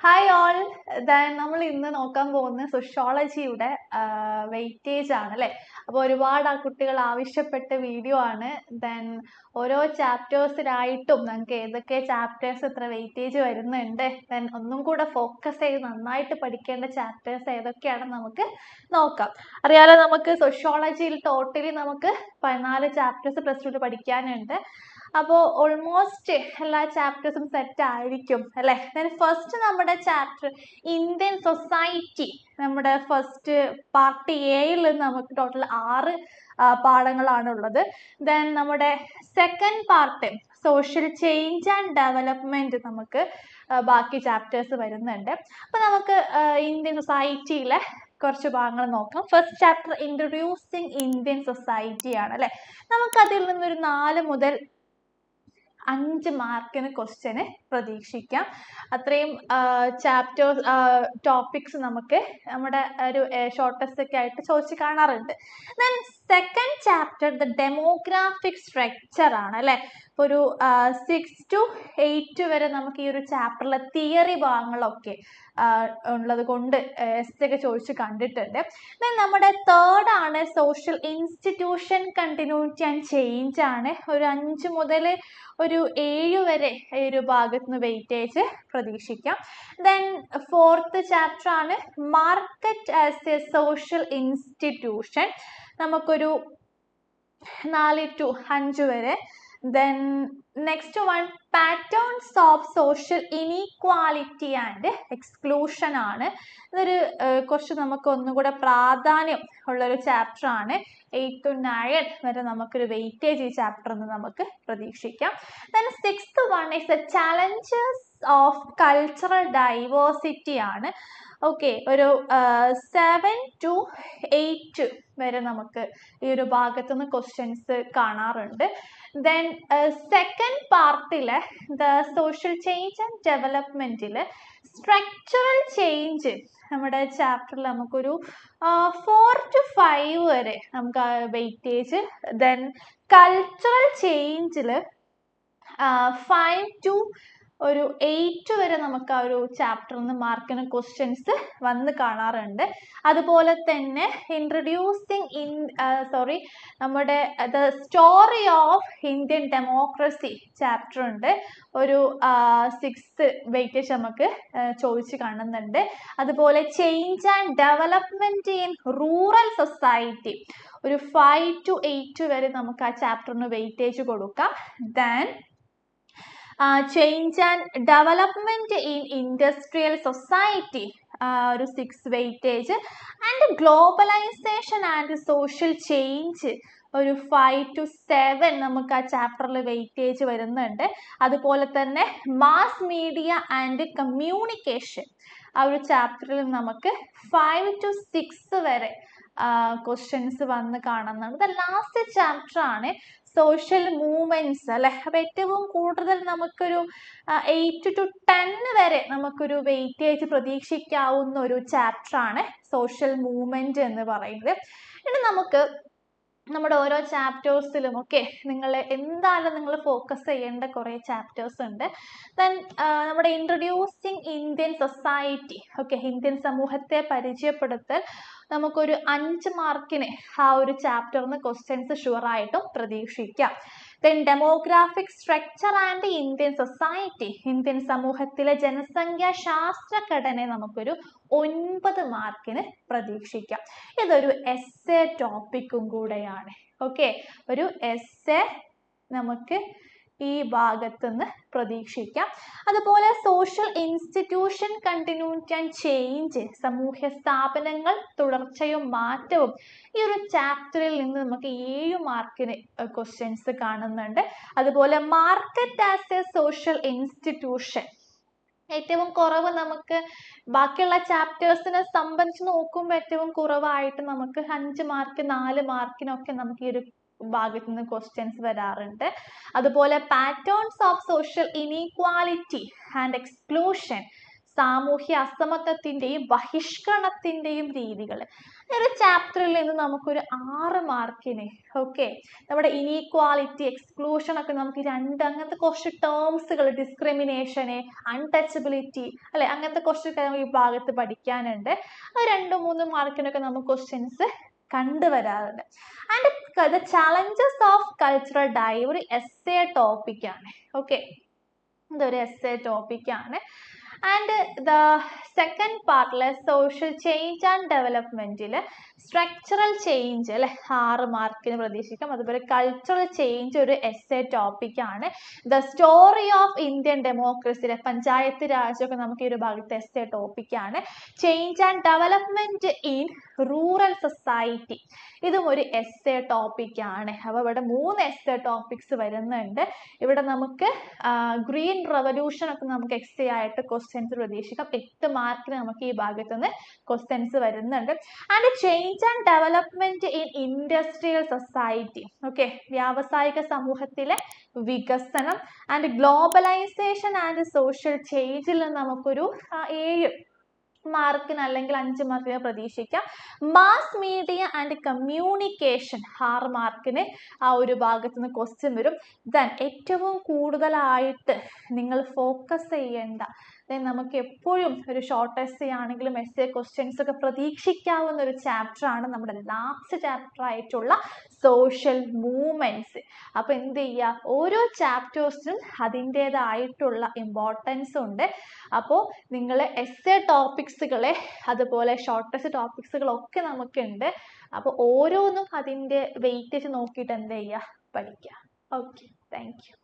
Hi all. നമ്മൾ ഇന്ന് നോക്കാൻ പോകുന്ന സോഷ്യോളജിയുടെ വെയിറ്റേജ് ആണ് അല്ലേ. അപ്പോൾ ഒരുപാട് കുട്ടികൾ ആവശ്യപ്പെട്ട വീഡിയോ ആണ്. ഓരോ ചാപ്റ്റേഴ്സിനായിട്ടും നമുക്ക് ഏതൊക്കെ ചാപ്റ്റേഴ്സ് എത്ര വെയിറ്റേജ് വരുന്നുണ്ട്, ഒന്നും കൂടെ ഫോക്കസ് ചെയ്ത് നന്നായിട്ട് പഠിക്കേണ്ട ചാപ്റ്റേഴ്സ് ഏതൊക്കെയാണെന്ന് നമുക്ക് നോക്കാം. അറിയാലോ, നമുക്ക് സോഷ്യോളജിയിൽ ടോട്ടലി നമുക്ക് 14 ചാപ്റ്റേഴ്സ് പ്ലസ് 2 പഠിക്കാനുണ്ട്. അപ്പോൾ ഓൾമോസ്റ്റ് എല്ലാ ചാപ്റ്റേഴ്സും സെറ്റ് ആയിരിക്കും അല്ലെ. ഫസ്റ്റ് നമ്മുടെ ചാപ്റ്റർ ഇന്ത്യൻ സൊസൈറ്റി, നമ്മുടെ ഫസ്റ്റ് പാർട്ട് എയിൽ നമുക്ക് ടോട്ടൽ 6 പാഠങ്ങളാണ് ഉള്ളത്. നമ്മുടെ second part social change and development, നമുക്ക് ബാക്കി ചാപ്റ്റേഴ്സ് വരുന്നുണ്ട്. അപ്പൊ നമുക്ക് ഇന്ത്യൻ സൊസൈറ്റിയിലെ കുറച്ച് ഭാഗങ്ങൾ നോക്കാം. First chapter introducing Indian society ആണ് അല്ലെ. നമുക്ക് അതിൽ നിന്നൊരു 4 മുതൽ 5 മാർക്കിന് ക്വസ്റ്റ്യന് പ്രതീക്ഷിക്കാം. അത്രയും ചാപ്റ്റേഴ്സ് ടോപ്പിക്സ് നമുക്ക് നമ്മുടെ ഒരു ഷോർട്ട് ടെസ്റ്റ് ഒക്കെ ആയിട്ട് ചോദിച്ച് കാണാറുണ്ട്. Second chapter the demographic structure ആണ് അല്ലെ. ഒരു 6 to 8 വരെ നമുക്ക് ഈ ഒരു ചാപ്റ്ററിലെ തിയറി ഭാഗങ്ങളൊക്കെ ഉള്ളത് കൊണ്ട് എസ് ഒക്കെ ചോദിച്ച് കണ്ടിട്ടുണ്ട്. നമ്മുടെ തേർഡ് ആണ് social institution continuity and change ആണ്. ഒരു 5 മുതൽ ഒരു 7 വരെ ഈ ഒരു ഭാഗത്ത് നിന്ന് വെയിറ്റേജ് പ്രതീക്ഷിക്കാം. ഫോർത്ത് ചാപ്റ്റർ ആണ് market as A social institution, നമുക്കൊരു 4 to 5 വരെ. Next one patterns of social inequality and exclusion ആണ്. ഇതൊരു കുറച്ച് നമുക്ക് ഒന്നുകൂടെ പ്രാധാന്യം ഉള്ളൊരു ചാപ്റ്റർ ആണ്. 8 to 9 വരെ നമുക്കൊരു വെയിറ്റേജ് ഈ ചാപ്റ്ററിൽ നിന്ന് നമുക്ക് പ്രതീക്ഷിക്കാം. Sixth one is the challenges of cultural diversity ആണ്. ഓക്കെ, ഒരു 7 to 8 വരെ നമുക്ക് ഈ ഒരു ഭാഗത്തുനിന്ന് ക്വസ്റ്റ്യൻസ് കാണാറുണ്ട്. സെക്കൻഡ് പാർട്ടിലെ ദ സോഷ്യൽ ചേഞ്ച് ആൻഡ് ഡെവലപ്മെന്റിൽ സ്ട്രക്ചറൽ ചേഞ്ച് നമ്മുടെ ചാപ്റ്ററിൽ നമുക്കൊരു 4 to 5 വരെ നമുക്ക് വെയിറ്റേജ്. കൾച്ചറൽ ചേഞ്ചിൽ 5 to ഒരു 8 വരെ നമുക്ക് ആ ഒരു ചാപ്റ്ററിൽ നിന്ന് മാർക്കിന് ക്വസ്റ്റ്യൻസ് വന്ന് കാണാറുണ്ട്. അതുപോലെ തന്നെ നമ്മുടെ the story of Indian democracy chapter ഉണ്ട്. ഒരു 6 വെയിറ്റേജ് നമുക്ക് ചോദിച്ച് കാണുന്നുണ്ട്. അതുപോലെ change and development in rural society, ഒരു 5 to 8 വരെ നമുക്ക് ആ ചാപ്റ്ററിന് വെയിറ്റേജ് കൊടുക്കാം. Change and development in industrial society, ഒരു 6 weightage. And globalisation and social change, ഒരു 5 to 7 നമുക്ക് ആ ചാപ്റ്ററിൽ വെയിറ്റേജ് വരുന്നുണ്ട്. അതുപോലെ തന്നെ മാസ് മീഡിയ ആൻഡ് കമ്മ്യൂണിക്കേഷൻ, ആ ഒരു ചാപ്റ്ററിൽ നമുക്ക് 5 to 6 വരെ ക്വസ്റ്റ്യൻസ് വന്ന് കാണുന്നുണ്ട്. ലാസ്റ്റ് ചാപ്റ്റർ ആണ് സോഷ്യൽ മൂവ്മെന്റ്സ് അല്ലെ. അപ്പൊ ഏറ്റവും കൂടുതൽ നമുക്കൊരു 8 to 10 വരെ നമുക്കൊരു വെയിറ്റേജ് പ്രതീക്ഷിക്കാവുന്ന ഒരു ചാപ്റ്റർ ആണ് സോഷ്യൽ മൂവ്മെന്റ് എന്ന് പറയുന്നത്. ഇനി നമുക്ക് നമ്മുടെ ഓരോ ചാപ്റ്റേഴ്സിലും ഒക്കെ നിങ്ങൾ ഫോക്കസ് ചെയ്യേണ്ട കുറേ ചാപ്റ്റേഴ്സ് ഉണ്ട്. നമ്മുടെ introducing Indian society, okay, Indian സമൂഹത്തെ പരിചയപ്പെടുത്തൽ, നമുക്കൊരു 5 മാർക്കിന് ആ ഒരു ചാപ്റ്ററിന് ക്വസ്റ്റ്യൻസ് ഷുവർ ആയിട്ടും പ്രതീക്ഷിക്കാം. Demographic structure and Indian society, Indian സമൂഹത്തിലെ ജനസംഖ്യാ ശാസ്ത്രഘടന, നമുക്കൊരു 9 മാർക്കിന് പ്രതീക്ഷിക്കാം. ഇതൊരു എസ്സേ ടോപ്പിക്കും കൂടെയാണ്. ഓക്കെ, ഒരു എസ്സേ നമുക്ക് ഈ ഭാഗത്തുനിന്ന് പ്രതീക്ഷിക്കാം. അതുപോലെ social institution continuity and change, സാമൂഹ്യ സ്ഥാപനങ്ങൾ തുടർച്ചയും മാറ്റവും, ഈ ഒരു ചാപ്റ്ററിൽ നിന്ന് നമുക്ക് 7 മാർക്കിന് ക്വസ്റ്റ്യൻസ് കാണുന്നുണ്ട്. അതുപോലെ market as A social institution, ഏറ്റവും കുറവ് നമുക്ക് ബാക്കിയുള്ള ചാപ്റ്റേഴ്സിനെ സംബന്ധിച്ച് നോക്കുമ്പോൾ ഏറ്റവും കുറവായിട്ട് നമുക്ക് 5 മാർക്ക് 4 മാർക്കിനൊക്കെ നമുക്ക് ഈ ഒരു ഭാഗത്ത് നിന്ന് ക്വസ്റ്റ്യൻസ് വരാറുണ്ട്. അതുപോലെ patterns of social inequality and exclusion, സാമൂഹ്യ അസമത്വത്തിന്റെയും ബഹിഷ്കരണത്തിന്റെയും രീതികൾ. ഒരു ചാപ്റ്ററിൽ നിന്ന് നമുക്കൊരു 6 മാർക്കിന് ഓക്കെ നമ്മുടെ ഇനീക്വാളിറ്റി, എക്സ്ക്ലൂഷൻ ഒക്കെ നമുക്ക് അങ്ങനത്തെ കുറച്ച് ടേംസുകൾ, ഡിസ്ക്രിമിനേഷന്, അൺടച്ചബിലിറ്റി അല്ലെ, അങ്ങനത്തെ കുറച്ച് കാര്യങ്ങൾ ഈ ഭാഗത്ത് പഠിക്കാനുണ്ട്. 2-3 മാർക്കിനൊക്കെ നമുക്ക് ക്വസ്റ്റ്യൻസ് കണ്ടുവരാറുണ്ട്. And the challenges of cultural ഡൈ ഒരു എസ്സേ ടോപ്പിക്കാണ്. ഓക്കെ, ഇതൊരു എസ്സേ ടോപ്പിക്കാണ്. ആൻഡ് ദ സെക്കൻഡ് പാർട്ടിലെ സോഷ്യൽ ചേഞ്ച് ആൻഡ് ഡെവലപ്മെന്റിൽ സ്ട്രക്ചറൽ ചേഞ്ച് അല്ലെ 6 മാർക്കിന് പ്രതീക്ഷിക്കാം. അതുപോലെ കൾച്ചറൽ ചേഞ്ച് ഒരു എസ്സേ ടോപ്പിക്കാണ്. ദ സ്റ്റോറി ഓഫ് ഇന്ത്യൻ ഡെമോക്രസിയിലെ പഞ്ചായത്ത് രാജൊക്കെ നമുക്ക് ഈ ഒരു ഭാഗത്ത് എസ്സേ ടോപ്പിക്കാണ്. Change and development in rural society, ഇതും ഒരു എസ്സേ ടോപ്പിക്കാണ്. അപ്പോൾ ഇവിടെ 3 എസ്സേ ടോപ്പിക്സ് വരുന്നുണ്ട്. ഇവിടെ നമുക്ക് ഗ്രീൻ റെവല്യൂഷൻ ഒക്കെ നമുക്ക് എസ്സേ ആയിട്ട് ക്വസ്റ്റ്യൻസ് പ്രതീക്ഷിക്കാം. 8 മാർക്കിന് നമുക്ക് ഈ ഭാഗത്തുനിന്ന് ക്വസ്റ്റ്യൻസ് വരുന്നുണ്ട്. And change and development in industrial society, okay, വ്യാവസായിക സമൂഹത്തിലെ വികസനം. ആൻഡ് ഗ്ലോബലൈസേഷൻ ആൻഡ് സോഷ്യൽ ചേഞ്ചിൽ നമുക്കൊരു 7 മാർക്കിന് അല്ലെങ്കിൽ 5 മാർക്കിന് പ്രതീക്ഷിക്കാം. മാസ് മീഡിയ ആൻഡ് കമ്മ്യൂണിക്കേഷൻ 6 മാർക്കിന് ആ ഒരു ഭാഗത്ത് നിന്ന് ക്വസ്റ്റ്യൻ വരും. ദെൻ ഏറ്റവും കൂടുതലായിട്ട് നിങ്ങൾ ഫോക്കസ് ചെയ്യേണ്ട, നമുക്ക് എപ്പോഴും ഒരു ഷോർട്ട് എസ്സേ ആണെങ്കിലും എസ്സേ ക്വസ്റ്റ്യൻസ് ഒക്കെ പ്രതീക്ഷിക്കാവുന്ന ഒരു ചാപ്റ്റർ ആണ് നമ്മുടെ ലാസ്റ്റ് ചാപ്റ്റർ ആയിട്ടുള്ള സോഷ്യൽ മൂവ്മെന്റ്സ്. അപ്പോൾ എന്ത് ചെയ്യുക, ഓരോ ചാപ്റ്റേഴ്സിനും അതിൻ്റെതായിട്ടുള്ള ഇമ്പോർട്ടൻസ് ഉണ്ട്. അപ്പോൾ നിങ്ങൾ എസ്സേ ടോപ്പിക്സുകളെ അതുപോലെ ഷോർട്ട് എസ്സേ ടോപ്പിക്സുകളൊക്കെ നമുക്കുണ്ട്. അപ്പോൾ ഓരോന്നും അതിൻ്റെ വെയിറ്റേജ് നോക്കിയിട്ട് എന്ത് ചെയ്യുക, പഠിക്കുക. Okay, thank you.